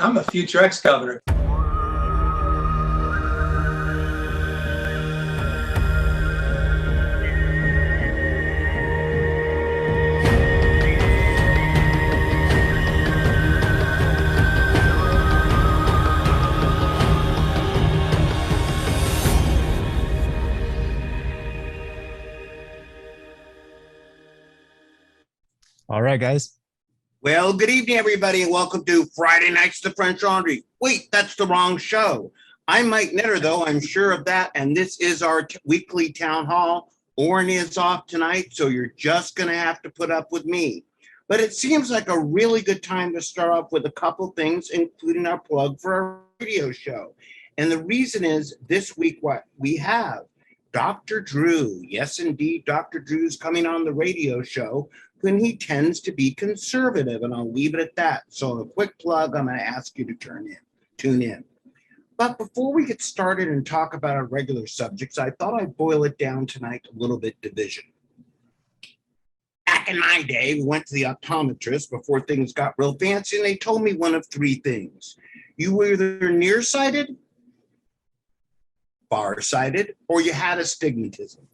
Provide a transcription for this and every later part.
I'm a future ex-governor. All right, guys. Well, good evening, everybody, and welcome to Friday Nights the French Laundry. Wait, that's the wrong show. I'm Mike Knitter, though, I'm sure of that, and this is our weekly town hall. Orrin is off tonight, so you're just going to have to put up with me. But it seems like a really good time to start off with a couple things, including our plug for our radio show. And the reason is this week what we have Dr. Drew. Yes, indeed, Dr. Drew's coming on the radio show when he tends to be conservative, and I'll leave it at that. So a quick plug, I'm going to ask you to tune in. But before we get started and talk about our regular subjects, I thought I'd boil it down tonight a little bit division. Back in my day, we went to the optometrist before things got real fancy, and they told me one of three things. You were either nearsighted, farsighted, or you had astigmatism.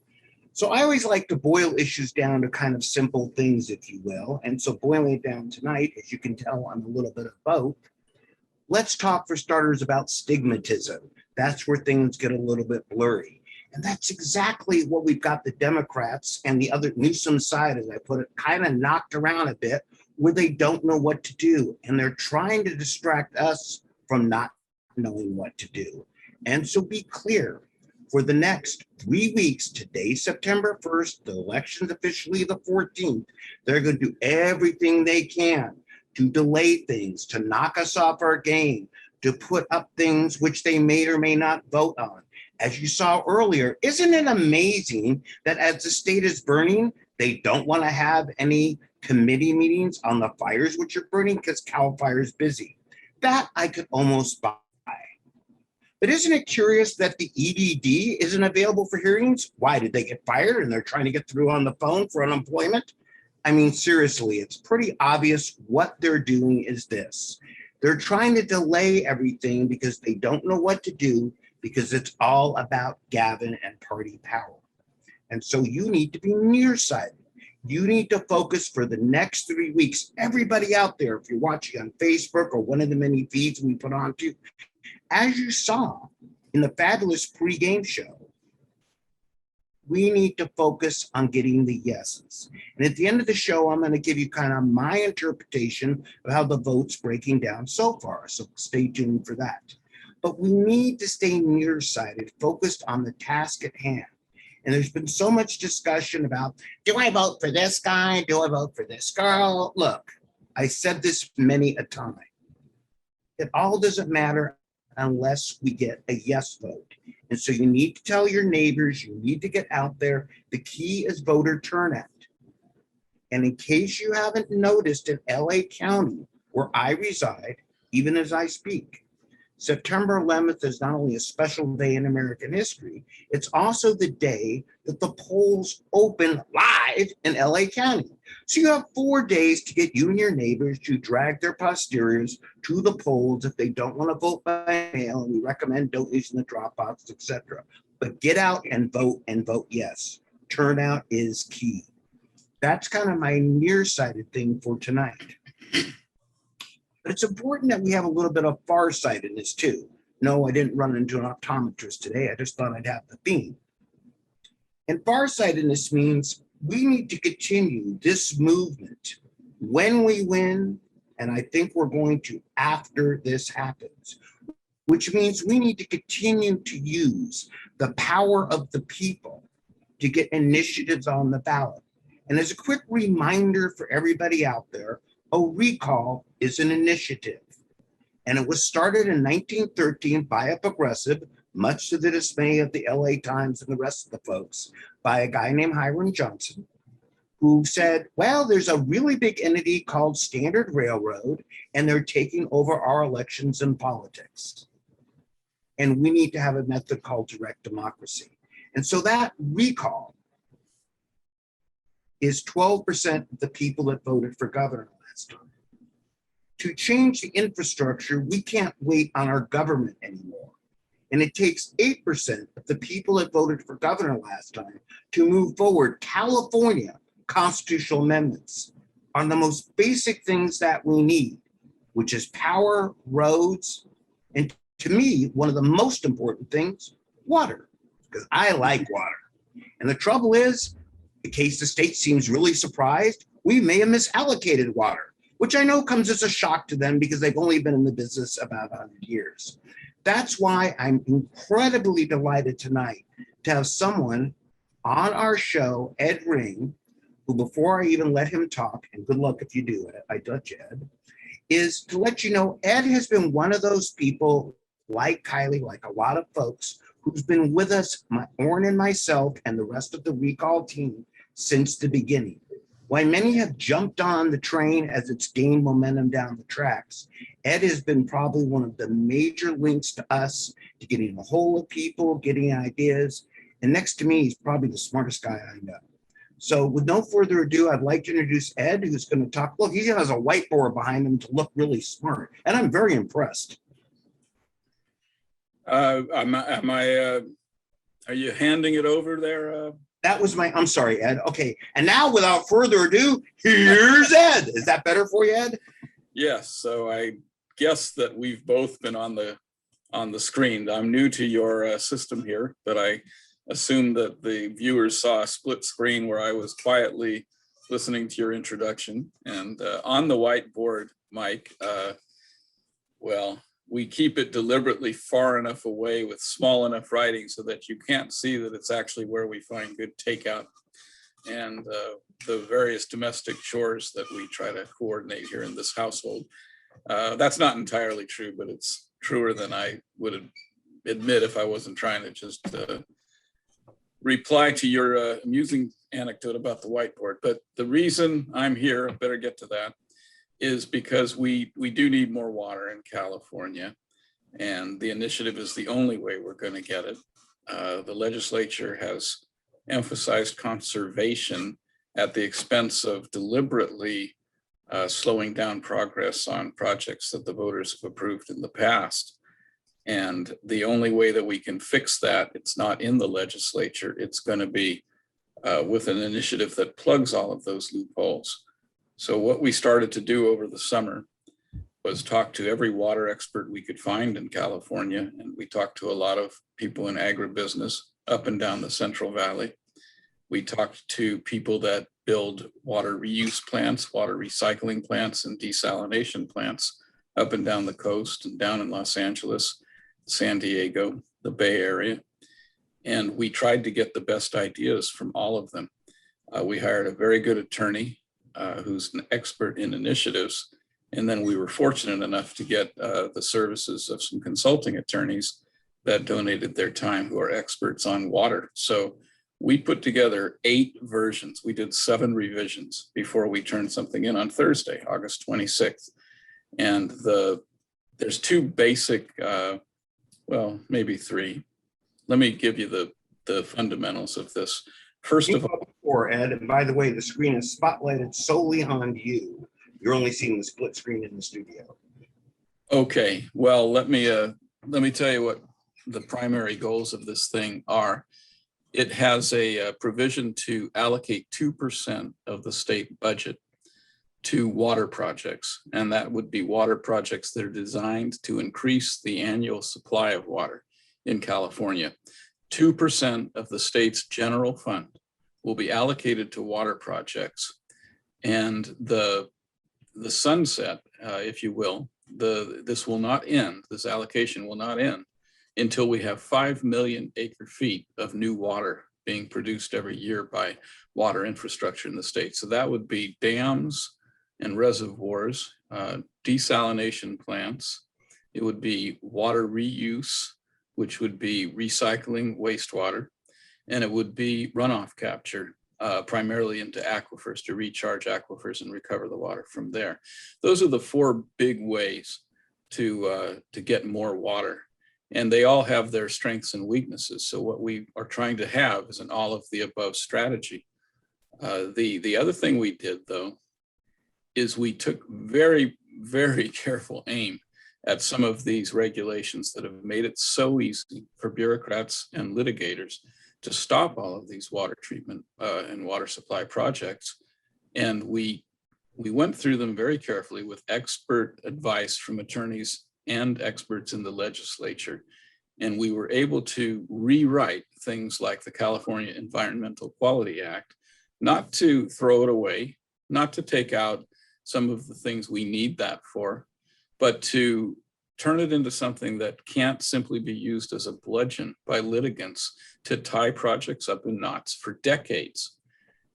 So I always like to boil issues down to kind of simple things, if you will. And so boiling it down tonight, as you can tell, I'm a little bit of both. Let's talk for starters about stigmatism. That's where things get a little bit blurry. And that's exactly what we've got the Democrats and the other Newsom side, as I put it, kind of knocked around a bit, where they don't know what to do. And they're trying to distract us from not knowing what to do. And so be clear. For the next 3 weeks, today, September 1st, the election's officially the 14th, they're going to do everything they can to delay things, to knock us off our game, to put up things which they may or may not vote on. As you saw earlier, isn't it amazing that as the state is burning, they don't want to have any committee meetings on the fires which are burning because CAL FIRE is busy? That I could almost buy. But isn't it curious that the EDD isn't available for hearings? Why, did they get fired and they're trying to get through on the phone for unemployment? I mean, seriously, it's pretty obvious what they're doing is this. They're trying to delay everything because they don't know what to do, because it's all about Gavin and party power. And so you need to be nearsighted. You need to focus for the next 3 weeks. Everybody out there, if you're watching on Facebook or one of the many feeds we put on to, as you saw in the fabulous pregame show, we need to focus on getting the yeses. And at the end of the show, I'm going to give you kind of my interpretation of how the vote's breaking down so far. So stay tuned for that. But we need to stay nearsighted, focused on the task at hand. And there's been so much discussion about, do I vote for this guy? Do I vote for this girl? Look, I said this many a time. It all doesn't matter unless we get a yes vote. And so you need to tell your neighbors, you need to get out there. The key is voter turnout. And in case you haven't noticed, in LA County, where I reside, even as I speak, September 11th is not only a special day in American history, it's also the day that the polls open live in LA County. So you have 4 days to get you and your neighbors to drag their posteriors to the polls if they don't want to vote by mail, and we recommend don't use in the drop box, etc. But get out and vote yes. Turnout is key. That's kind of my nearsighted thing for tonight. But it's important that we have a little bit of farsightedness too. No, I didn't run into an optometrist today. I just thought I'd have the theme. And farsightedness means we need to continue this movement when we win, and I think we're going to after this happens, which means we need to continue to use the power of the people to get initiatives on the ballot. And as a quick reminder for everybody out there, a recall is an initiative. And it was started in 1913 by a progressive, much to the dismay of the LA Times and the rest of the folks, by a guy named Hiram Johnson, who said, well, there's a really big entity called Standard Railroad, and they're taking over our elections and politics. And we need to have a method called direct democracy. And so that recall is 12% of the people that voted for governor last time. To change the infrastructure, we can't wait on our government anymore. And it takes 8% of the people that voted for governor last time to move forward California constitutional amendments on the most basic things that we need, which is power, roads, and to me, one of the most important things, water, because I like water. And the trouble is, in case the state seems really surprised, we may have misallocated water, which I know comes as a shock to them because they've only been in the business about 100 years. That's why I'm incredibly delighted tonight to have someone on our show, Ed Ring, who before I even let him talk, and good luck if you do it, I touch Ed, is to let you know, Ed has been one of those people like Kylie, like a lot of folks, who's been with us, Orrin and myself, and the rest of the Recall team since the beginning. While many have jumped on the train as it's gained momentum down the tracks, Ed has been probably one of the major links to us, to getting a hold of people, getting ideas. And next to me, he's probably the smartest guy I know. So with no further ado, I'd like to introduce Ed, who's going to talk. Look, he has a whiteboard behind him to look really smart. And I'm very impressed. Are you handing it over there? That was I'm sorry, Ed. Okay. And now without further ado, here's Ed. Is that better for you, Ed? Yes. So I guess that we've both been on the screen. I'm new to your system here, but I assume that the viewers saw a split screen where I was quietly listening to your introduction. And on the whiteboard, Mike, well, we keep it deliberately far enough away with small enough writing so that you can't see that it's actually where we find good takeout and the various domestic chores that we try to coordinate here in this household. That's not entirely true, but it's truer than I would admit if I wasn't trying to just reply to your amusing anecdote about the whiteboard. But the reason I'm here, I better get to that, is because we do need more water in California, and the initiative is the only way we're going to get it. The legislature has emphasized conservation at the expense of deliberately slowing down progress on projects that the voters have approved in the past. And the only way that we can fix that, it's not in the legislature, it's going to be with an initiative that plugs all of those loopholes. So what we started to do over the summer was talk to every water expert we could find in California. And we talked to a lot of people in agribusiness up and down the Central Valley. We talked to people that build water reuse plants, water recycling plants, and desalination plants up and down the coast and down in Los Angeles, San Diego, the Bay Area. And we tried to get the best ideas from all of them. We hired a very good attorney who's an expert in initiatives. And then we were fortunate enough to get the services of some consulting attorneys that donated their time who are experts on water. So we put together 8 versions. We did 7 revisions before we turned something in on Thursday, August 26th. And there's 2 basic, well, maybe 3. Let me give you the fundamentals of this. First of all, Ed, and by the way, the screen is spotlighted solely on you. You're only seeing the split screen in the studio. Okay, well, let me tell you what the primary goals of this thing are. It has a provision to allocate 2% of the state budget to water projects, and that would be water projects that are designed to increase the annual supply of water in California. 2% of the state's general fund will be allocated to water projects, and the sunset, if you will, this will not end, this allocation will not end until we have 5 million acre feet of new water being produced every year by water infrastructure in the state. So that would be dams and reservoirs, desalination plants. It would be water reuse, which would be recycling wastewater, and it would be runoff capture, primarily into aquifers to recharge aquifers and recover the water from there. Those are the 4 big ways to get more water, and they all have their strengths and weaknesses. So what we are trying to have is an all of the above strategy. The other thing we did, though, is we took very, very careful aim at some of these regulations that have made it so easy for bureaucrats and litigators to stop all of these water treatment and water supply projects. And we went through them very carefully with expert advice from attorneys and experts in the legislature. And we were able to rewrite things like the California Environmental Quality Act, not to throw it away, not to take out some of the things we need that for, but to turn it into something that can't simply be used as a bludgeon by litigants to tie projects up in knots for decades.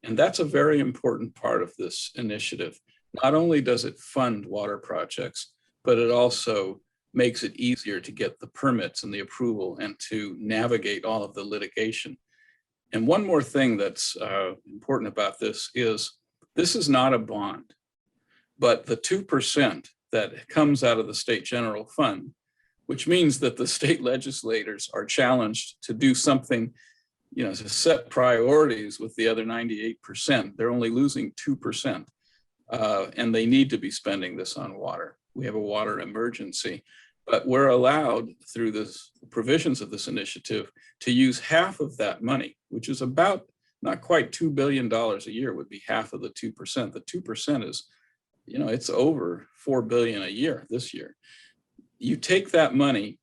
And that's a very important part of this initiative. Not only does it fund water projects, but it also makes it easier to get the permits and the approval and to navigate all of the litigation. And one more thing that's important about this is not a bond, but the 2% that comes out of the state general fund, which means that the state legislators are challenged to do something, to set priorities with the other 98%. They're only losing 2%, and they need to be spending this on water. We have a water emergency, but we're allowed through the provisions of this initiative to use half of that money, which is about not quite $2 billion a year, would be half of the 2%. The 2% is, it's over $4 billion a year this year. You take that money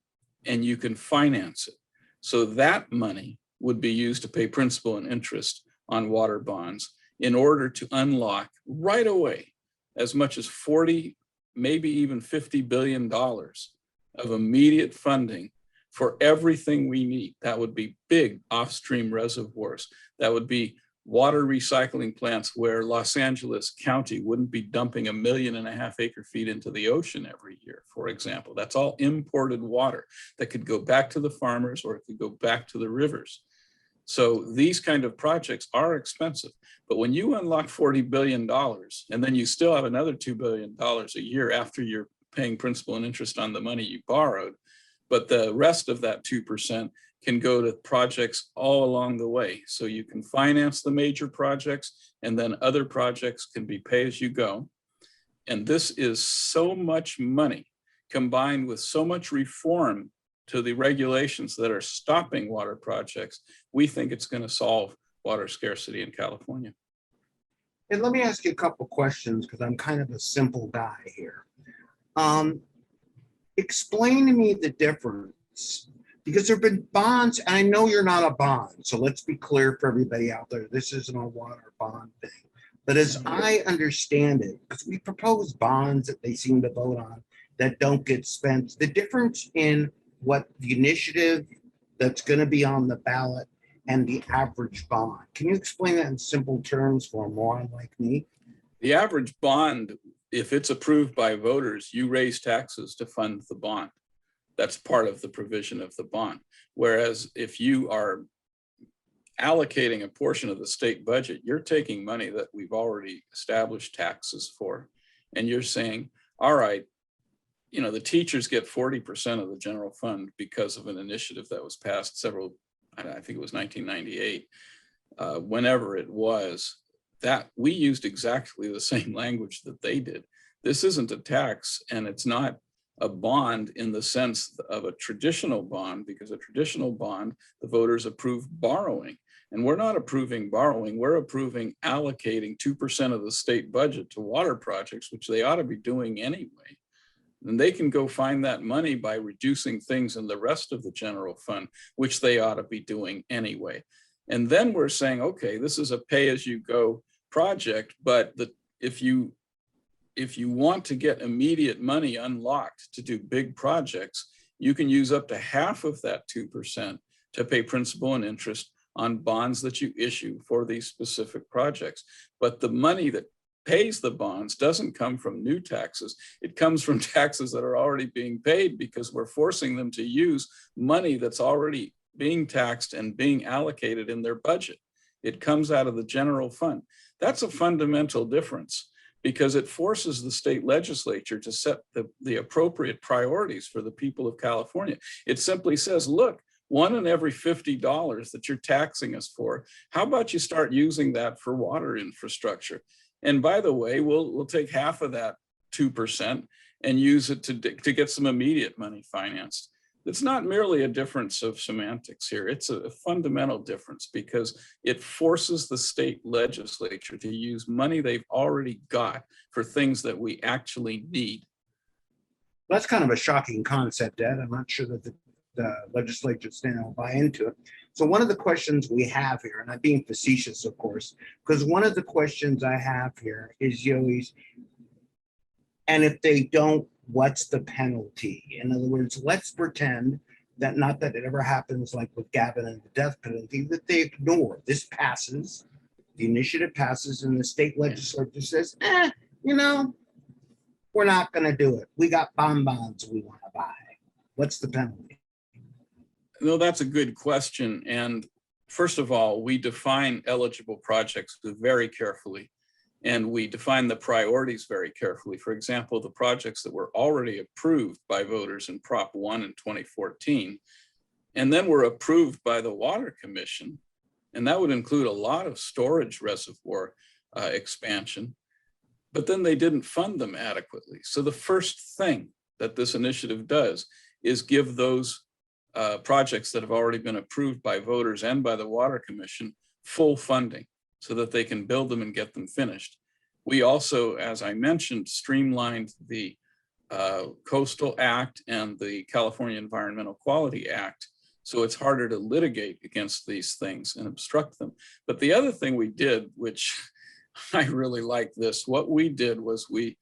and you can finance it. So that money would be used to pay principal and interest on water bonds in order to unlock right away as much as 40, maybe even $50 billion of immediate funding for everything we need. That would be big off-stream reservoirs. That would be water recycling plants where Los Angeles County wouldn't be dumping 1.5 million acre feet into the ocean every year, for example. That's all imported water that could go back to the farmers or it could go back to the rivers. So these kind of projects are expensive, but when you unlock $40 billion and then you still have another $2 billion a year after you're paying principal and interest on the money you borrowed, but the rest of that 2% can go to projects all along the way. So you can finance the major projects and then other projects can be pay as you go. And this is so much money combined with so much reform to the regulations that are stopping water projects. We think it's going to solve water scarcity in California. And let me ask you a couple questions because I'm kind of a simple guy here. Explain to me the difference, because there have been bonds, and I know you're not a bond, so let's be clear for everybody out there, this isn't a water bond thing. But as I understand it, because we propose bonds that they seem to vote on that don't get spent, the difference in what the initiative that's going to be on the ballot and the average bond. Can you explain that in simple terms for a moron like me? The average bond, if it's approved by voters, you raise taxes to fund the bond. That's part of the provision of the bond. Whereas if you are allocating a portion of the state budget, you're taking money that we've already established taxes for, and you're saying, all right, the teachers get 40% of the general fund because of an initiative that was passed I think it was 1998, whenever it was, that we used exactly the same language that they did. This isn't a tax, and it's not a bond in the sense of a traditional bond, because a traditional bond, the voters approve borrowing. And we're not approving borrowing, we're approving allocating 2% of the state budget to water projects, which they ought to be doing anyway. And they can go find that money by reducing things in the rest of the general fund, which they ought to be doing anyway. And then we're saying, okay, this is a pay-as-you-go project, but if you want to get immediate money unlocked to do big projects, you can use up to half of that 2% to pay principal and interest on bonds that you issue for these specific projects. But the money that pays the bonds doesn't come from new taxes. It comes from taxes that are already being paid, because we're forcing them to use money that's already being taxed and being allocated in their budget. It comes out of the general fund. That's a fundamental difference, because it forces the state legislature to set the appropriate priorities for the people of California. It simply says, look, 1 in every $50 that you're taxing us for, how about you start using that for water infrastructure? And by the way, we'll take half of that 2% and use it to get some immediate money financed. It's not merely a difference of semantics here. It's a fundamental difference because it forces the state legislature to use money they've already got for things that we actually need. That's kind of a shocking concept, Ed. I'm not sure that the legislatures now buy into it. So one of the questions we have here, and I'm being facetious, of course, because one of the questions I have here is, and if they don't, what's the penalty? In other words, let's pretend that, not that it ever happens like with Gavin and the death penalty, that they ignore. This passes, the initiative passes, and the state legislature says, we're not going to do it. We got bonbons we want to buy. What's the penalty? No, that's a good question. And first of all, we define eligible projects very carefully, and we define the priorities very carefully. For example, the projects that were already approved by voters in Prop 1 in 2014, and then were approved by the Water Commission, and that would include a lot of storage reservoir expansion, but then they didn't fund them adequately. So the first thing that this initiative does is give those projects that have already been approved by voters and by the Water Commission full funding so that they can build them and get them finished. We also, as I mentioned, streamlined the Coastal Act and the California Environmental Quality Act, so it's harder to litigate against these things and obstruct them. But the other thing we did, which I really like this, what we did was we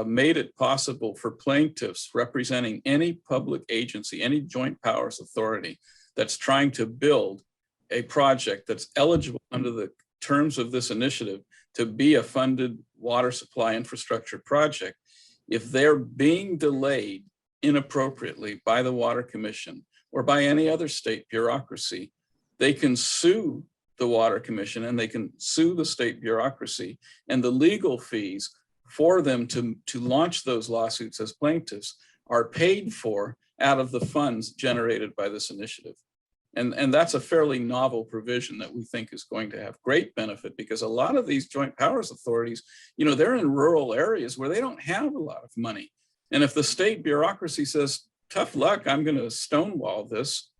made it possible for plaintiffs representing any public agency, any joint powers authority that's trying to build a project that's eligible under the terms of this initiative to be a funded water supply infrastructure project. If they're being delayed inappropriately by the Water Commission or by any other state bureaucracy, they can sue the Water Commission and they can sue the state bureaucracy, and the legal fees for them to launch those lawsuits as plaintiffs are paid for out of the funds generated by this initiative. And that's a fairly novel provision that we think is going to have great benefit, because a lot of these joint powers authorities, they're in rural areas where they don't have a lot of money. And if the state bureaucracy says, tough luck, I'm going to stonewall this,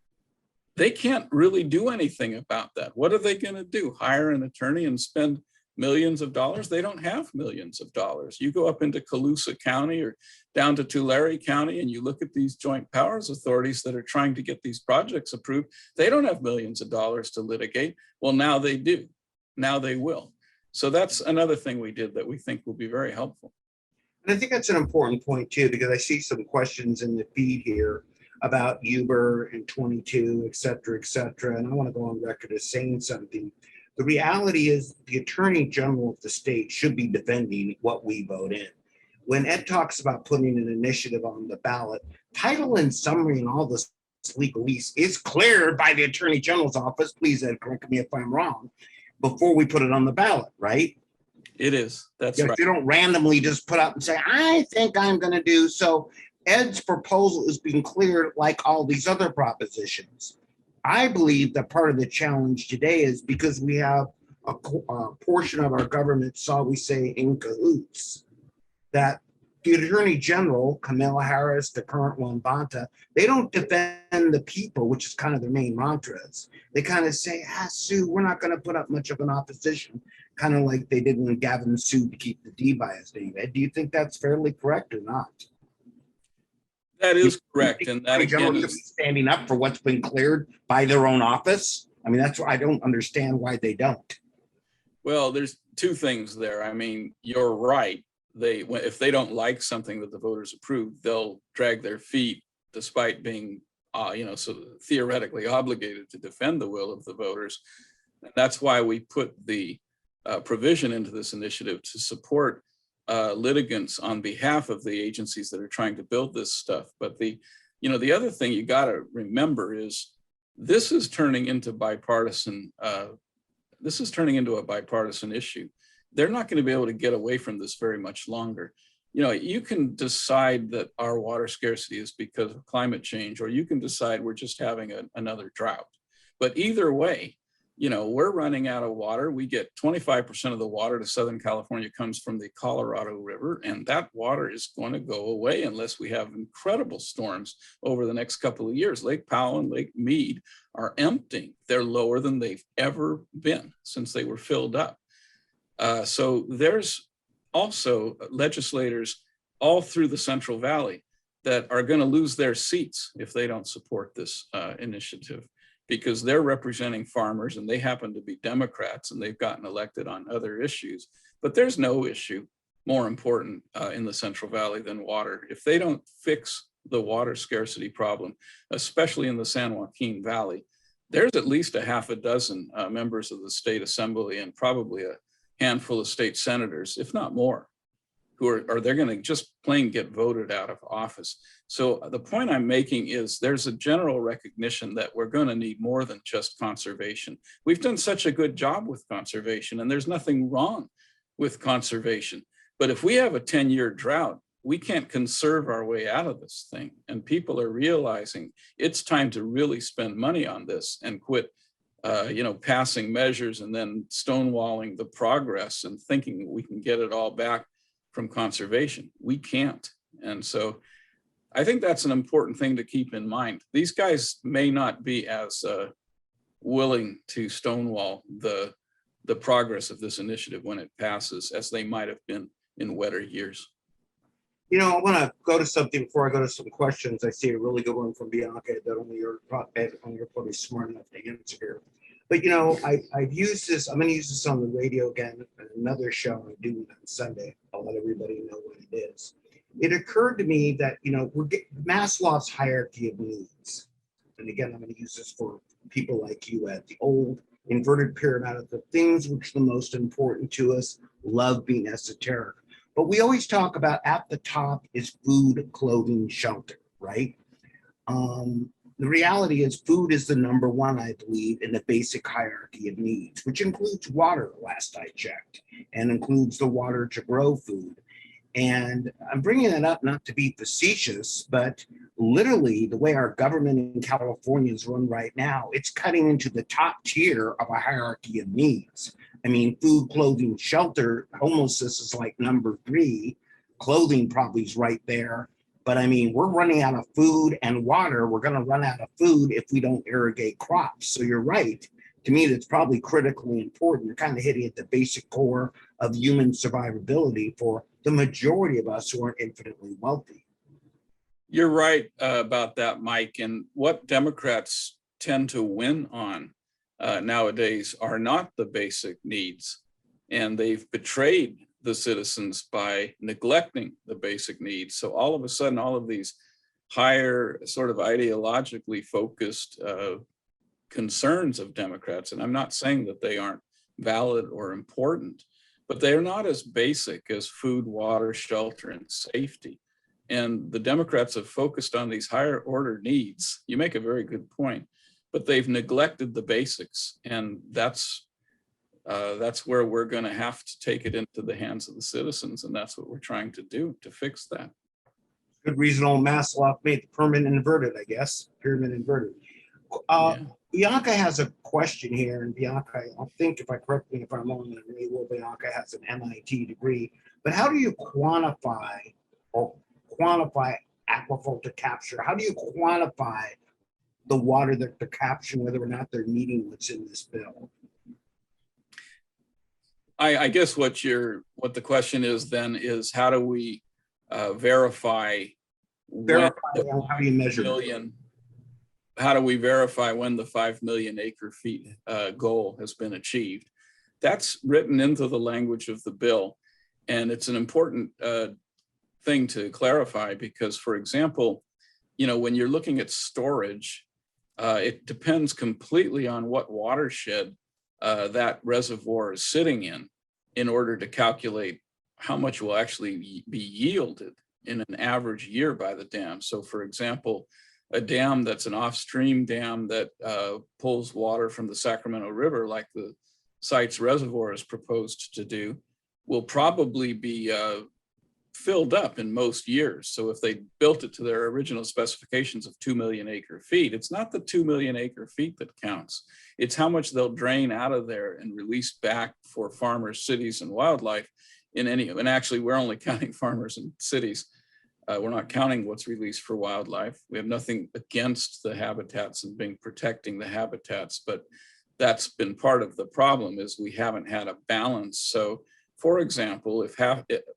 they can't really do anything about that. What are they going to do? Hire an attorney and spend millions of dollars? They don't have millions of dollars. You go up into Colusa County or down to Tulare County and you look at these joint powers authorities that are trying to get these projects approved. They don't have millions of dollars to litigate. Well, now they do. Now they will. So that's another thing we did that we think will be very helpful. And I think that's an important point too, because I see some questions in the feed here about Uber and 22, et cetera, and I want to go on record as saying something. The reality is the Attorney General of the state should be defending what we vote in. When Ed talks about putting an initiative on the ballot, title and summary and all this legalese is cleared by the Attorney General's office. Please, Ed, correct me if I'm wrong, before we put it on the ballot, right? It is. That's right. You don't randomly just put up and say, I think I'm going to do so. Ed's proposal is being cleared like all these other propositions. I believe that part of the challenge today is because we have a portion of our government, shall we say, in cahoots, that the Attorney General, Kamala Harris, the current one, Bonta, they don't defend the people, which is kind of their main mantras. They kind of say, Sue, we're not going to put up much of an opposition, kind of like they did when Gavin sued to keep the D by his name. Ed, do you think that's fairly correct or not? That is correct. And that again is standing up for what's been cleared by their own office. I mean, that's why I don't understand why they don't. Well, there's two things there. I mean, you're right. If they don't like something that the voters approve, they'll drag their feet despite being, so theoretically obligated to defend the will of the voters. And that's why we put the provision into this initiative to support litigants on behalf of the agencies that are trying to build this stuff. But the other thing you got to remember is this is turning into bipartisan. This is turning into a bipartisan issue. They're not going to be able to get away from this very much longer. You can decide that our water scarcity is because of climate change, or you can decide we're just having another drought. But either way, you know, we're running out of water. We get 25% of the water to Southern California comes from the Colorado River, and that water is going to go away unless we have incredible storms over the next couple of years. Lake Powell and Lake Mead are emptying. They're lower than they've ever been since they were filled up. So there's also legislators all through the Central Valley that are going to lose their seats if they don't support this initiative, because they're representing farmers and they happen to be Democrats and they've gotten elected on other issues. But there's no issue more important in the Central Valley than water. If they don't fix the water scarcity problem, especially in the San Joaquin Valley, there's at least a half a dozen members of the state assembly and probably a handful of state senators, if not more, who are they're going to just plain get voted out of office. So the point I'm making is there's a general recognition that we're going to need more than just conservation. We've done such a good job with conservation, and there's nothing wrong with conservation. But if we have a 10-year drought, we can't conserve our way out of this thing. And people are realizing it's time to really spend money on this and quit passing measures and then stonewalling the progress and thinking we can get it all back from conservation. We can't. And so I think that's an important thing to keep in mind. These guys may not be as willing to stonewall the progress of this initiative when it passes as they might have been in wetter years. You know, I want to go to something before I go to some questions. I see a really good one from Bianca that only you're probably smart enough to answer here. But, you know, I've used this, I'm going to use this on the radio again, another show I do on Sunday. I'll let everybody know what it is. It occurred to me that, you know, we're getting Maslow's hierarchy of needs. And again, I'm going to use this for people like you at the old inverted pyramid of the things which are the most important to us, love being esoteric. But we always talk about at the top is food, clothing, shelter, right? The reality is food is the number one, I believe, in the basic hierarchy of needs, which includes water, last I checked, and includes the water to grow food. And I'm bringing it up not to be facetious, but literally the way our government in California is run right now, it's cutting into the top tier of a hierarchy of needs. I mean, food, clothing, shelter, homelessness is like number 3. Clothing probably is right there. But I mean, we're running out of food and water. We're going to run out of food if we don't irrigate crops. So you're right. To me, that's probably critically important. You're kind of hitting at the basic core of human survivability for the majority of us who aren't infinitely wealthy. You're right about that, Mike. And what Democrats tend to win on nowadays are not the basic needs. And they've betrayed the citizens by neglecting the basic needs. So all of a sudden, all of these higher sort of ideologically focused concerns of Democrats, and I'm not saying that they aren't valid or important, but they're not as basic as food, water, shelter, and safety. And the Democrats have focused on these higher order needs. You make a very good point, but they've neglected the basics, and that's where we're going to have to take it into the hands of the citizens, and that's what we're trying to do to fix that. Good reason old Maslow made the pyramid inverted, I guess. Pyramid inverted. Yeah. Bianca has a question here, and Bianca, I think if I'm wrong, and maybe Bianca has an MIT degree, but how do you quantify aquaculture capture? How do you quantify the water that they're capturing, whether or not they're meeting what's in this bill? I guess what the question is then is how do we verify how do you measure how do we verify when the 5 million acre feet goal has been achieved? That's written into the language of the bill. And it's an important thing to clarify because, for example, you know, when you're looking at storage, it depends completely on what watershed that reservoir is sitting in order to calculate how much will actually be yielded in an average year by the dam. So for example, a dam that's an off-stream dam that pulls water from the Sacramento River, like the site's reservoir is proposed to do, will probably be filled up in most years. So if they built it to their original specifications of 2 million acre feet, it's not the 2 million acre feet that counts. It's how much they'll drain out of there and release back for farmers, cities, and wildlife in any, and actually we're only counting farmers and cities. We're not counting what's released for wildlife. We have nothing against the habitats and protecting the habitats, but that's been part of the problem is we haven't had a balance. So for example, if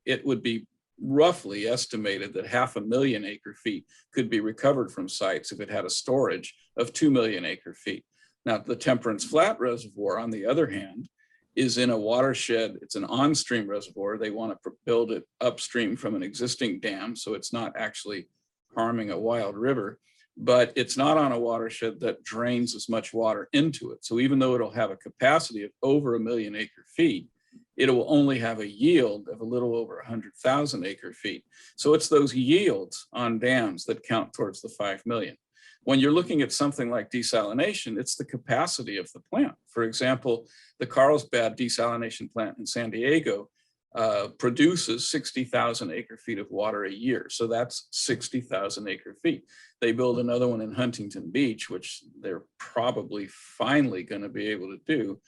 it would be roughly estimated that 500,000 acre feet could be recovered from sites if it had a storage of 2 million acre feet. Now, the Temperance Flat Reservoir, on the other hand, is in a watershed. It's an on-stream reservoir. They want to build it upstream from an existing dam, so it's not actually harming a wild river, but it's not on a watershed that drains as much water into it. So even though it'll have a capacity of over 1 million acre feet, it will only have a yield of a little over 100,000 acre feet. So it's those yields on dams that count towards the 5 million. When you're looking at something like desalination, it's the capacity of the plant. For example, the Carlsbad desalination plant in San Diego produces 60,000 acre feet of water a year. So that's 60,000 acre feet. They build another one in Huntington Beach, which they're probably finally going to be able to do.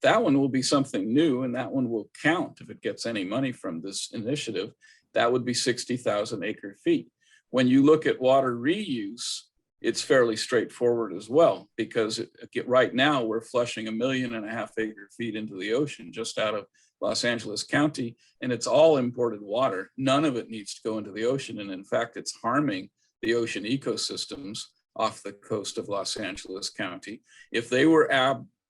That one will be something new, and that one will count if it gets any money from this initiative. That would be 60,000 acre feet. When you look at water reuse, it's fairly straightforward as well, because right now we're flushing 1.5 million acre feet into the ocean just out of Los Angeles County, and it's all imported water. None of it needs to go into the ocean, and in fact, it's harming the ocean ecosystems off the coast of Los Angeles County. If they were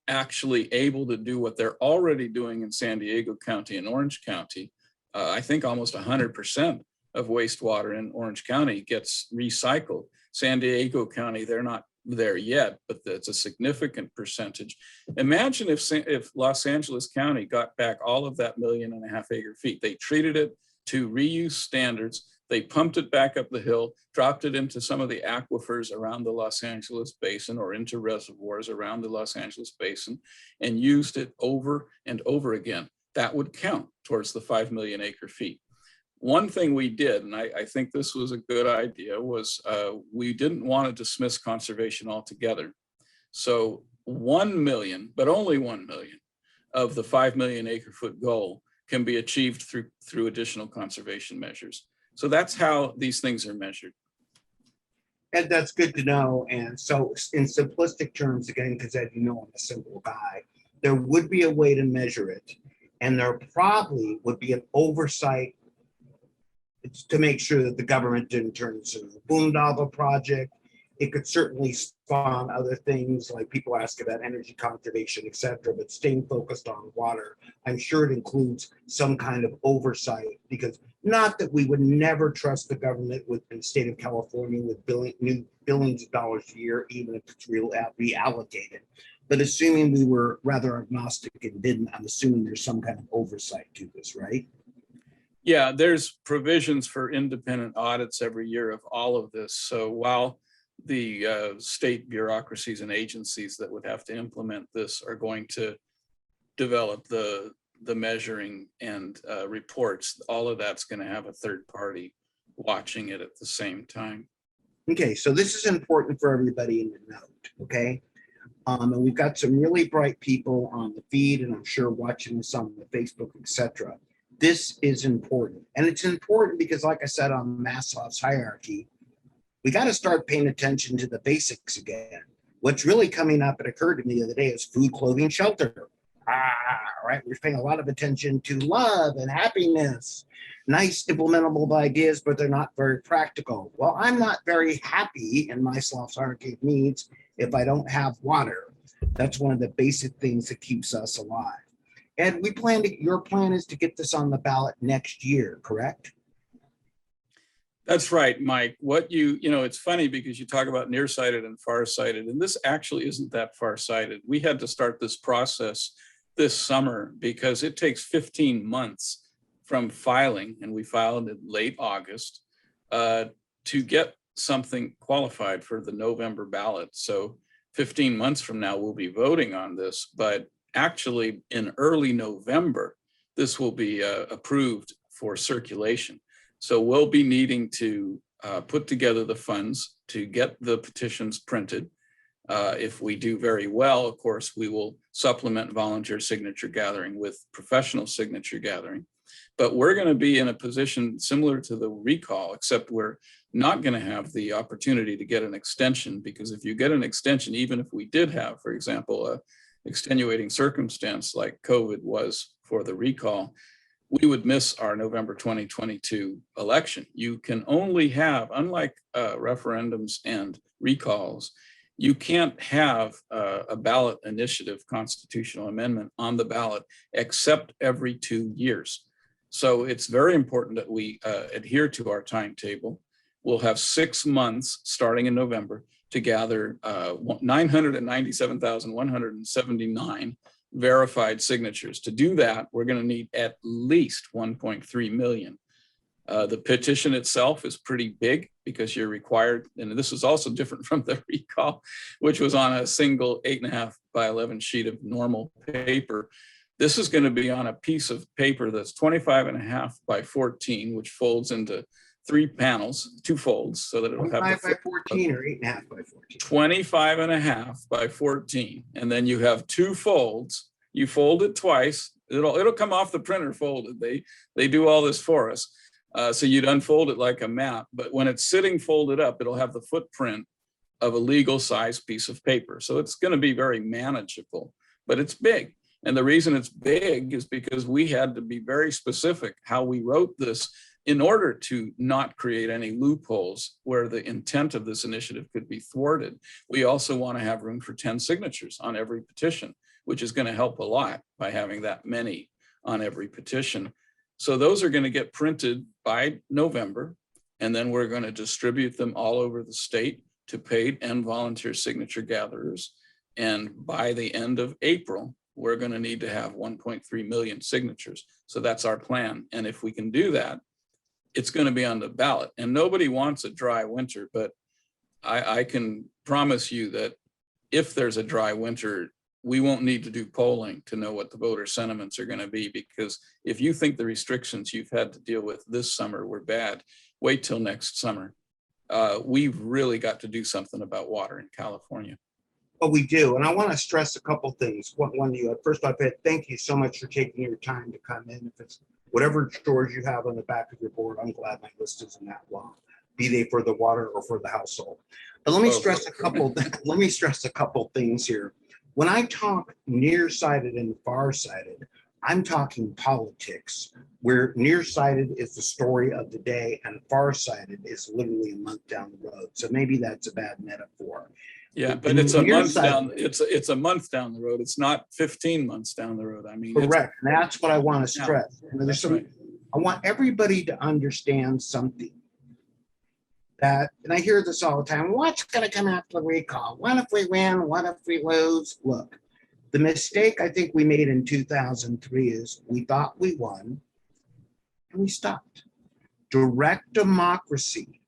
actually able to do what they're already doing in San Diego County and Orange County, I think almost 100% of wastewater in Orange County gets recycled. San Diego County, they're not there yet, but that's a significant percentage. Imagine if Los Angeles County got back all of that 1.5 million acre feet. They treated it to reuse standards. They pumped it back up the hill, dropped it into some of the aquifers around the Los Angeles basin or into reservoirs around the Los Angeles basin and used it over and over again. That would count towards the 5 million acre feet. One thing we did, and I think this was a good idea, was we didn't want to dismiss conservation altogether. So 1 million, but only 1 million of the 5 million acre foot goal can be achieved through additional conservation measures. So that's how these things are measured. And that's good to know. And so in simplistic terms, again, because as you know, I'm a simple guy, there would be a way to measure it. And there probably would be an oversight to make sure that the government didn't turn into a boondoggle project. It could certainly spawn other things like people ask about energy conservation, et cetera, but staying focused on water, I'm sure it includes some kind of oversight, because not that we would never trust the government with the state of California with billions of dollars a year, even if it's reallocated. But assuming we were rather agnostic and didn't, I'm assuming there's some kind of oversight to this, right? Yeah, there's provisions for independent audits every year of all of this. So while the state bureaucracies and agencies that would have to implement this are going to develop the measuring and reports, all of that's going to have a third party watching it at the same time. Okay, so this is important for everybody in the note, okay? And we've got some really bright people on the feed, and I'm sure watching this on the Facebook, etc. This is important. And it's important because, like I said, on Maslow's hierarchy, we got to start paying attention to the basics again. What's really coming up, it occurred to me the other day, is food, clothing, shelter. Right? We're paying a lot of attention to love and happiness. Nice implementable ideas, but they're not very practical. Well, I'm not very happy in Maslow's hierarchy of needs if I don't have water. That's one of the basic things that keeps us alive. And your plan is to get this on the ballot next year, correct? That's right, Mike. It's funny because you talk about nearsighted and farsighted, and this actually isn't that farsighted. We had to start this process this summer because it takes 15 months from filing, and we filed in late August, to get something qualified for the November ballot. So 15 months from now, we'll be voting on this, but actually in early November, this will be approved for circulation. So we'll be needing to put together the funds to get the petitions printed. If we do very well, of course, we will supplement volunteer signature gathering with professional signature gathering. But we're going to be in a position similar to the recall, except we're not going to have the opportunity to get an extension, because if you get an extension, even if we did have, for example, a extenuating circumstance like COVID was for the recall, we would miss our November 2022 election. You can only have, unlike referendums and recalls, you can't have a ballot initiative constitutional amendment on the ballot except every 2 years. So it's very important that we adhere to our timetable. We'll have 6 months starting in November to gather 997,179 verified signatures. To do that, we're going to need at least 1.3 million. The petition itself is pretty big because you're required, and this is also different from the recall, which was on a single 8.5 by 11 sheet of normal paper. This is going to be on a piece of paper that's 25.5 by 14, which folds into 3 panels, 2 folds, so that it'll have 25 by 14 or 8.5 by 14. 25.5 by 14, and then you have 2 folds. You fold it twice. It'll come off the printer folded. They do all this for us. So you'd unfold it like a map, but when it's sitting folded up, it'll have the footprint of a legal size piece of paper. So it's going to be very manageable, but it's big. And the reason it's big is because we had to be very specific how we wrote this in order to not create any loopholes where the intent of this initiative could be thwarted. We also want to have room for 10 signatures on every petition, which is going to help a lot by having that many on every petition. So those are going to get printed by November, and then we're going to distribute them all over the state to paid and volunteer signature gatherers. And by the end of April, we're going to need to have 1.3 million signatures. So that's our plan. And if we can do that, it's going to be on the ballot. And nobody wants a dry winter, but I can promise you that if there's a dry winter, we won't need to do polling to know what the voter sentiments are going to be, because if you think the restrictions you've had to deal with this summer were bad, wait till next summer. We've really got to do something about water in California. Well, we do. And I want to stress a couple things. First off, Ed, thank you so much for taking your time to come in. If it's whatever chores you have on the back of your board, I'm glad my list isn't that long, be they for the water or for the household. But let me stress a couple things here. When I talk nearsighted and farsighted, I'm talking politics, where nearsighted is the story of the day and farsighted is literally a month down the road. So maybe that's a bad metaphor. Yeah, but it's a month down. It's a month down the road. It's not 15 months down the road. I mean, correct. And that's what I want to stress. That's right. I want everybody to understand something. And I hear this all the time. What's going to come after the recall? What if we win? What if we lose? Look, the mistake I think we made in 2003 is we thought we won and we stopped. Direct democracy,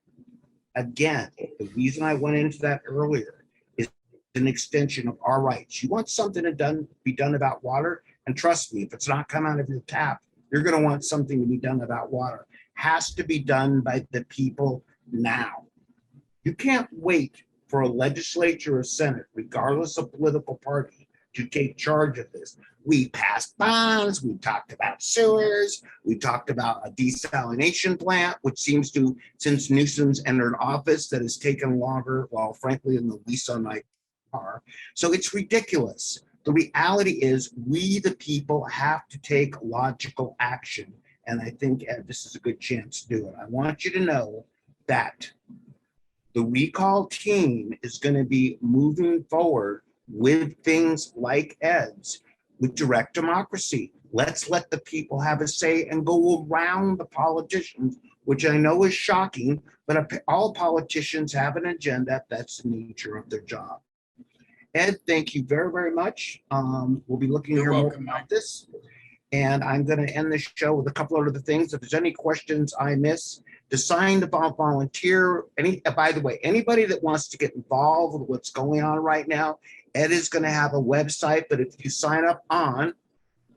again, the reason I went into that earlier, is an extension of our rights. You want something to be done about water, and trust me, if it's not coming out of your tap, you're going to want something to be done about water. Has to be done by the people now. You can't wait for a legislature or senate, regardless of political party, to take charge of this. We passed bonds, we talked about sewers, we talked about a desalination plant, which seems to, since Newsom's entered office, that has taken longer, well, frankly, than the lease on my car. So it's ridiculous. The reality is we, the people, have to take logical action. And I think, Ed, this is a good chance to do it. I want you to know that the recall team is going to be moving forward with things like Ed's, with direct democracy. Let's let the people have a say and go around the politicians, which I know is shocking, but all politicians have an agenda. That's the nature of their job. Ed, thank you very, very much. We'll be looking here more about this. And I'm going to end the show with a couple of other things. If there's any questions I miss, to sign to volunteer. By the way, anybody that wants to get involved with what's going on right now, Ed is going to have a website, but if you sign up on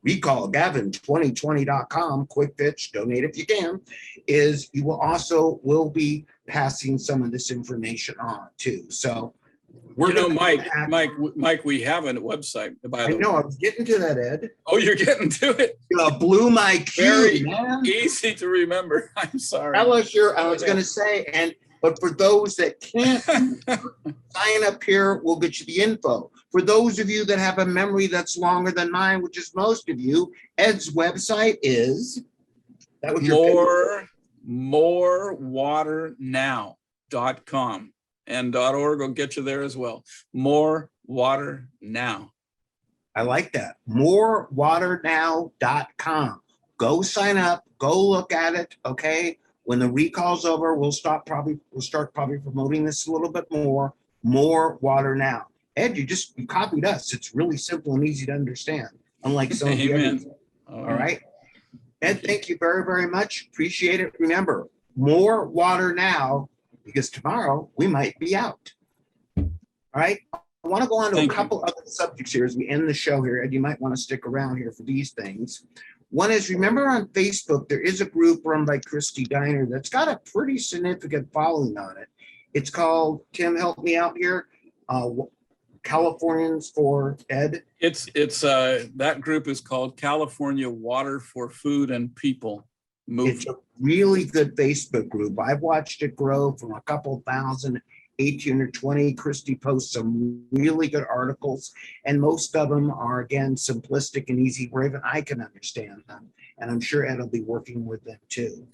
recallgavin2020.com, quick pitch, donate if you can, is you will be passing some of this information on too. So You know, Mike, we have a website, by I the way. know I was getting to that, Ed. Oh, you're getting to it? You blew my Very cue, man. easy to remember. I'm sorry. I was going to say, but for those that can't sign up here, we'll get you the info. For those of you that have a memory that's longer than mine, which is most of you, Ed's website is morewaternow.com, and .org will get you there as well. More Water Now. I like that. Morewaternow.com. Go sign up. Go look at it. Okay. When the recall's over, we'll start probably promoting this a little bit more. More Water Now. Ed, you copied us. It's really simple and easy to understand, unlike some of the others. All right. Ed, thank you very, very much. Appreciate it. Remember, more water now, because tomorrow we might be out. All right. I want to go on to a couple other subjects here as we end the show here. Ed, you might want to stick around here for these things. One is, remember on Facebook, there is a group run by Christy Diner that's got a pretty significant following on it. It's called, Tim, help me out here, Californians for Ed. It's that group is called California Water for Food and People Movement. It's a really good Facebook group. I've watched it grow from a couple thousand, 18 or 20. Christy posts some really good articles, and most of them are, again, simplistic and easy where even I can understand them. And I'm sure Ed will be working with them too.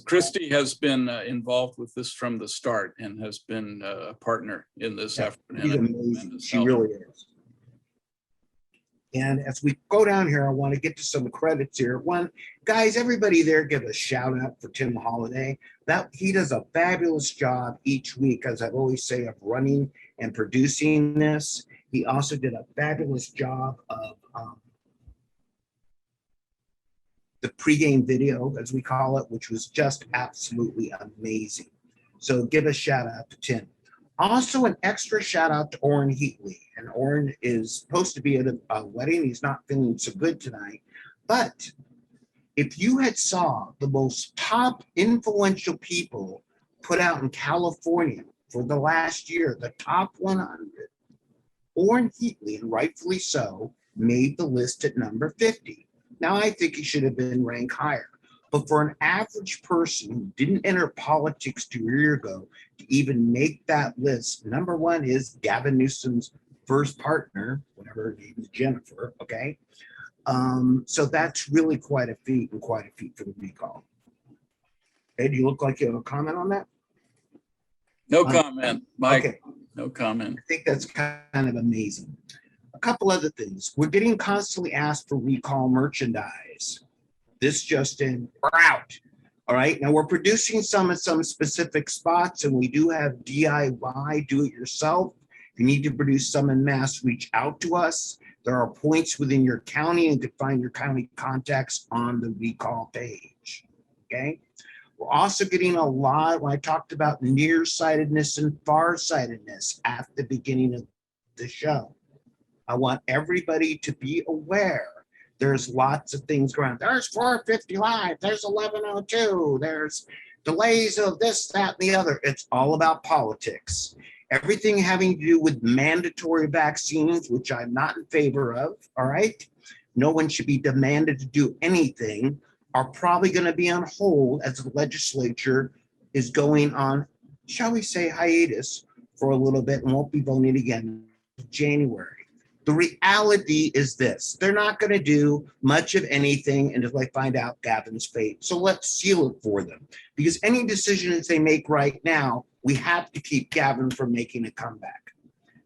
Christy has been involved with this from the start and has been a partner in this effort. She's amazing. She really is. And as we go down here, I want to get to some credits here. One, guys, everybody there give a shout out for Tim Holiday. That he does a fabulous job each week, as I always say, of running and producing this. He also did a fabulous job of the pregame video, as we call it, which was just absolutely amazing. So give a shout out to Tim. Also, an extra shout out to Orrin Heatley. And Orrin is supposed to be at a wedding. He's not feeling so good tonight. But if you had saw the most top influential people put out in California for the last year, the top 100, Orrin Heatley, and rightfully so, made the list at number 50. Now, I think he should have been ranked higher. But for an average person who didn't enter politics 2 years ago to even make that list, number one is Gavin Newsom's first partner, whatever her name is, Jennifer, okay? So that's really quite a feat and quite a feat for the recall. Ed, you look like you have a comment on that? No comment, Mike. Okay. No comment. I think that's kind of amazing. A couple other things. We're getting constantly asked for recall merchandise. This just in, we're out. All right. Now we're producing some at some specific spots, and we do have DIY, do it yourself. If you need to produce some en masse, reach out to us. There are points within your county, and you can find your county contacts on the recall page. Okay. We're also getting a lot, when I talked about nearsightedness and farsightedness at the beginning of the show. I want everybody to be aware. There's lots of things going on. There's 450 live. There's 1102. There's delays of this, that, and the other. It's all about politics. Everything having to do with mandatory vaccines, which I'm not in favor of, all right? No one should be demanded to do anything, are probably going to be on hold as the legislature is going on, shall we say, hiatus for a little bit and won't be voting again in January. The reality is this: they're not going to do much of anything until they find out Gavin's fate. So let's seal it for them, because any decisions they make right now, we have to keep Gavin from making a comeback.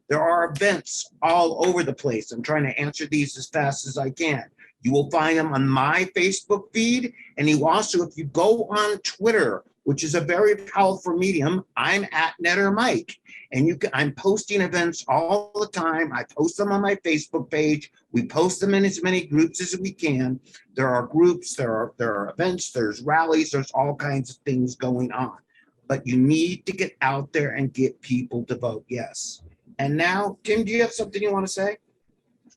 There are events all over the place. I'm trying to answer these as fast as I can. You will find them on my Facebook feed, and you also, if you go on Twitter, which is a very powerful medium, I'm at Netter Mike. And I'm posting events all the time. I post them on my Facebook page. We post them in as many groups as we can. There are groups, there are events, there's rallies, there's all kinds of things going on. But you need to get out there and get people to vote yes. And now, Tim, do you have something you want to say?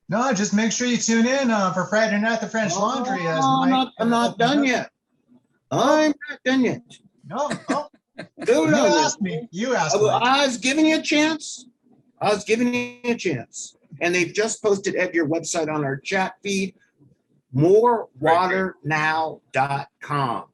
No, just make sure you tune in for Friday Night the French Laundry. As Oh, Mike, I'm not done yet. I'm not done yet. No, oh, Hold you on there. asked me. You asked me. I was giving you a chance. I was giving you a chance. And they've just posted at your website on our chat feed, morewaternow.com.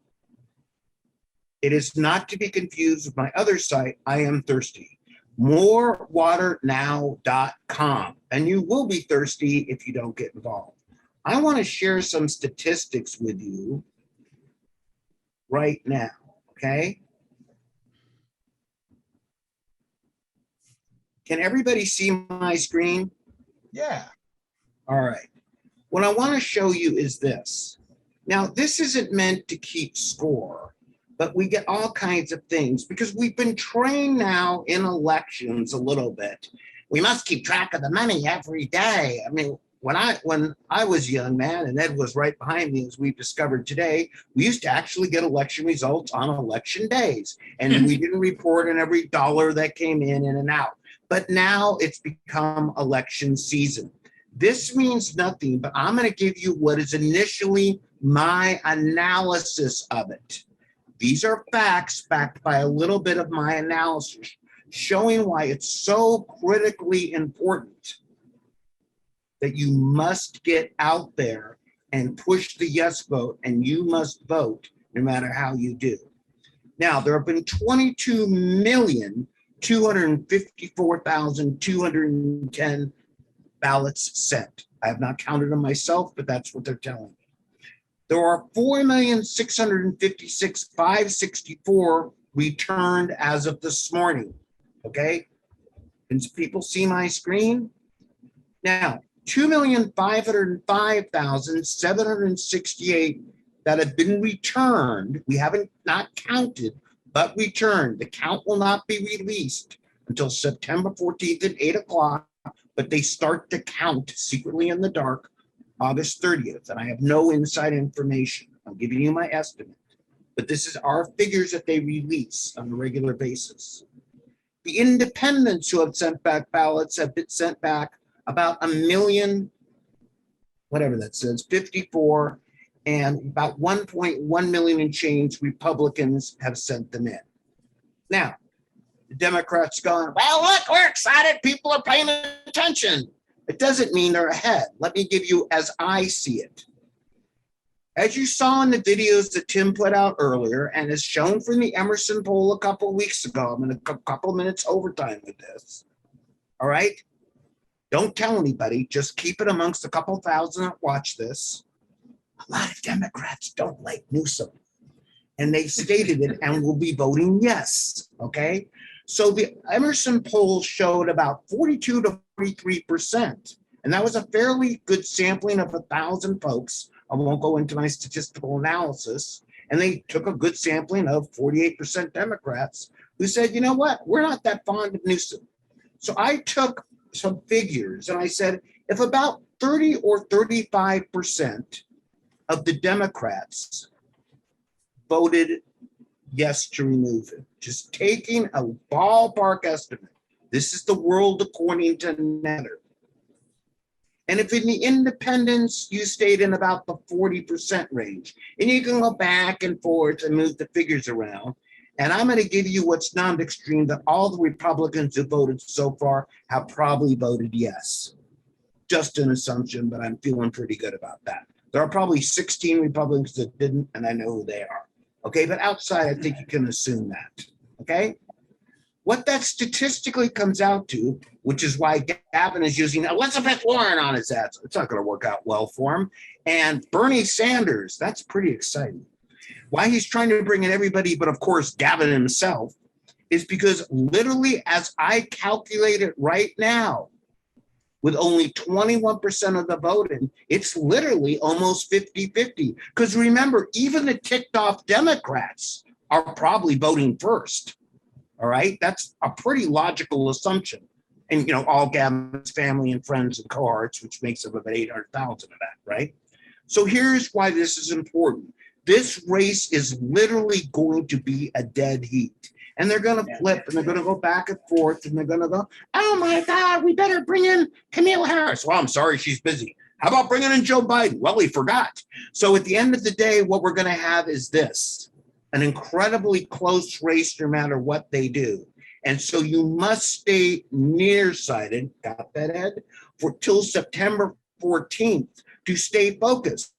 It is not to be confused with my other site, I Am Thirsty. Morewaternow.com. And you will be thirsty if you don't get involved. I want to share some statistics with you right now, okay? Can everybody see my screen? Yeah. All right. What I want to show you is this. Now, this isn't meant to keep score, but we get all kinds of things because we've been trained now in elections a little bit. We must keep track of the money every day. I mean, when I was a young man, and Ed was right behind me, as we've discovered today, we used to actually get election results on election days, and we didn't report on every dollar that came in and out. But now it's become election season. This means nothing, but I'm going to give you what is initially my analysis of it. These are facts backed by a little bit of my analysis, showing why it's so critically important that you must get out there and push the yes vote, and you must vote no matter how you do. Now, there have been 22,254,210 ballots sent. I have not counted them myself, but that's what they're telling me. There are 4,656,564 returned as of this morning. Okay? Can people see my screen? Now, 2,505,768 that have been returned. We haven't not counted, but returned. The count will not be released until September 14th at 8 o'clock, but they start to count secretly in the dark August 30th, and I have no inside information. I'm giving you my estimate, but this is our figures that they release on a regular basis. The independents who have sent back ballots have been sent back about 1 million, whatever that says, 54, and about 1.1 million and change Republicans have sent them in. Now, the Democrats going, well, look, we're excited. People are paying attention. It doesn't mean they're ahead. Let me give you as I see it. As you saw in the videos that Tim put out earlier, and as shown from the Emerson poll a couple of weeks ago, I'm in a couple minutes overtime with this. All right? Don't tell anybody. Just keep it amongst a couple thousand that watch this. A lot of Democrats don't like Newsom. And they've stated it and will be voting yes. Okay? So the Emerson poll showed about 42 to 43%. And that was a fairly good sampling of 1,000 folks. I won't go into my statistical analysis. And they took a good sampling of 48% Democrats who said, you know what, we're not that fond of Newsom. So I took some figures and I said, if about 30 or 35% of the Democrats voted yes to remove it, just taking a ballpark estimate, this is the world according to Netter. And if in the independents, you stayed in about the 40% range, and you can go back and forth and move the figures around. And I'm going to give you what's non-extreme, that all the Republicans who voted so far have probably voted yes. Just an assumption, but I'm feeling pretty good about that. There are probably 16 Republicans that didn't, and I know who they are. Okay, but outside, I think you can assume that. Okay? What that statistically comes out to, which is why Gavin is using Elizabeth Warren on his ads. It's not going to work out well for him. And Bernie Sanders, that's pretty exciting. Why he's trying to bring in everybody, but of course, Gavin himself, is because literally, as I calculate it right now, with only 21% of the voting, it's literally almost 50-50. Because remember, even the ticked off Democrats are probably voting first. All right, that's a pretty logical assumption. And, you know, all Gavin's family and friends and cohorts, which makes up about 800,000 of that, right? So here's why this is important. This race is literally going to be a dead heat. And they're going to flip and they're going to go back and forth and they're going to go, oh my God, we better bring in Kamala Harris. Well, I'm sorry, she's busy. How about bringing in Joe Biden? Well, he forgot. So at the end of the day, what we're going to have is this, an incredibly close race no matter what they do. And so you must stay nearsighted, got that, Ed, for till September 14th to stay focused.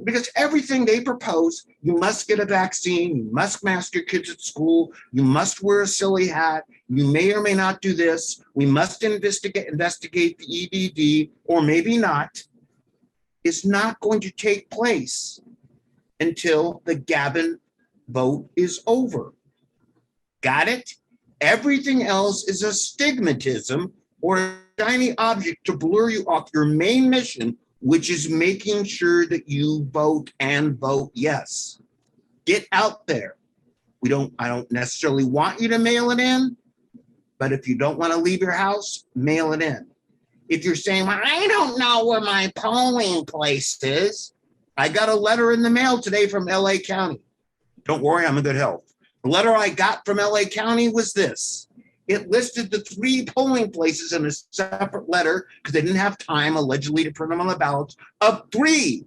Because everything they propose, you must get a vaccine, you must mask your kids at school, you must wear a silly hat, you may or may not do this, we must investigate the EBD, or maybe not, is not going to take place until the Gavin vote is over. Got it? Everything else is a stigmatism or a shiny object to blur you off your main mission, which is making sure that you vote and vote yes. Get out there. I don't necessarily want you to mail it in, but if you don't want to leave your house, mail it in. If you're saying, well, I don't know where my polling place is, I got a letter in the mail today from LA County. Don't worry, I'm in good health. The letter I got from LA County was this. It listed the 3 polling places in a separate letter because they didn't have time, allegedly, to print them on the ballots, of three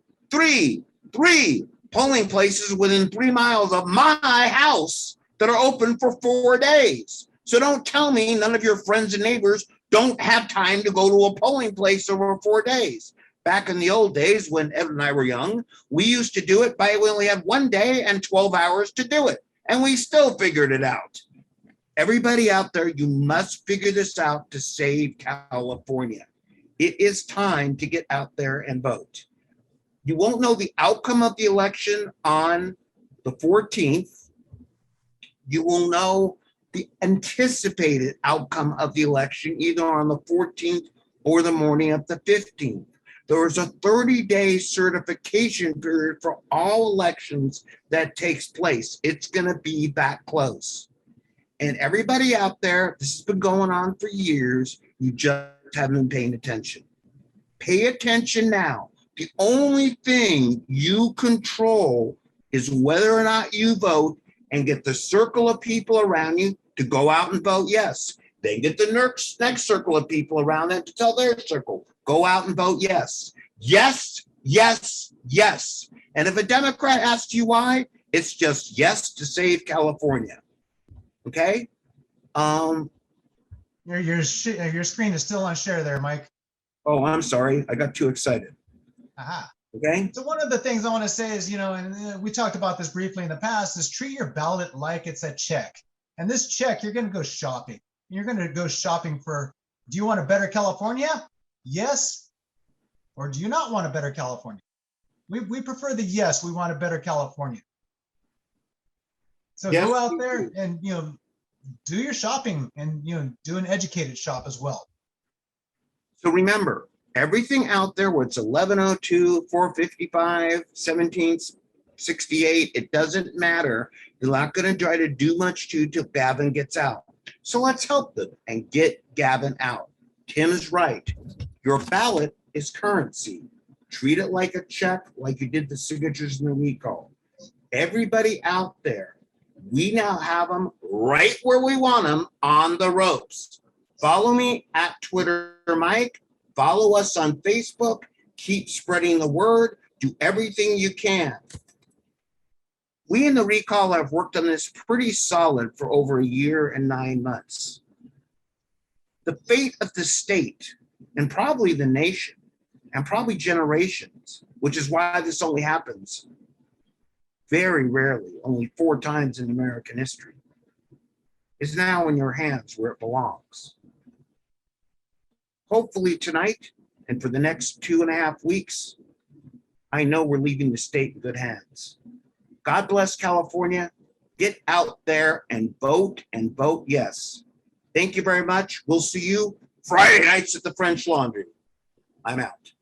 polling places within 3 miles of my house that are open for 4 days. So don't tell me none of your friends and neighbors don't have time to go to a polling place over 4 days. Back in the old days when Ed and I were young, we used to do it we only had 1 day and 12 hours to do it. And we still figured it out. Everybody out there, you must figure this out to save California. It is time to get out there and vote. You won't know the outcome of the election on the 14th. You will know the anticipated outcome of the election either on the 14th or the morning of the 15th. There is a 30-day certification period for all elections that takes place. It's going to be that close. And everybody out there, this has been going on for years. You just haven't been paying attention. Pay attention now. The only thing you control is whether or not you vote, and get the circle of people around you to go out and vote yes. Then get the next circle of people around them to tell their circle, go out and vote yes. Yes, yes, yes. And if a Democrat asks you why, it's just yes to save California. Okay. Your screen is still on share there, Mike. Oh, I'm sorry. I got too excited. Aha. Okay. So one of the things I want to say is, and we talked about this briefly in the past, is treat your ballot like it's a check. And this check, you're going to go shopping. You're going to go shopping for, do you want a better California? Yes. Or do you not want a better California? We prefer the yes, we want a better California. So yes, go out there and, do your shopping and, do an educated shop as well. So remember, everything out there, where it's 1102, 455, 1768, it doesn't matter. They're not going to try to do much till Gavin gets out. So let's help them and get Gavin out. Tim is right. Your ballot is currency. Treat it like a check, like you did the signatures in the recall. Everybody out there, we now have them right where we want them, on the ropes. Follow me at Twitter, Mike. Follow us on Facebook. Keep spreading the word. Do everything you can. We in the recall have worked on this pretty solid for over 1 year and 9 months. The fate of the state, and probably the nation, and probably generations, which is why this only happens very rarely, only 4 times in American history, is now in your hands where it belongs. Hopefully tonight and for the next 2.5 weeks, I know we're leaving the state in good hands. God bless California. Get out there and vote yes. Thank you very much. We'll see you Friday nights at the French Laundry. I'm out.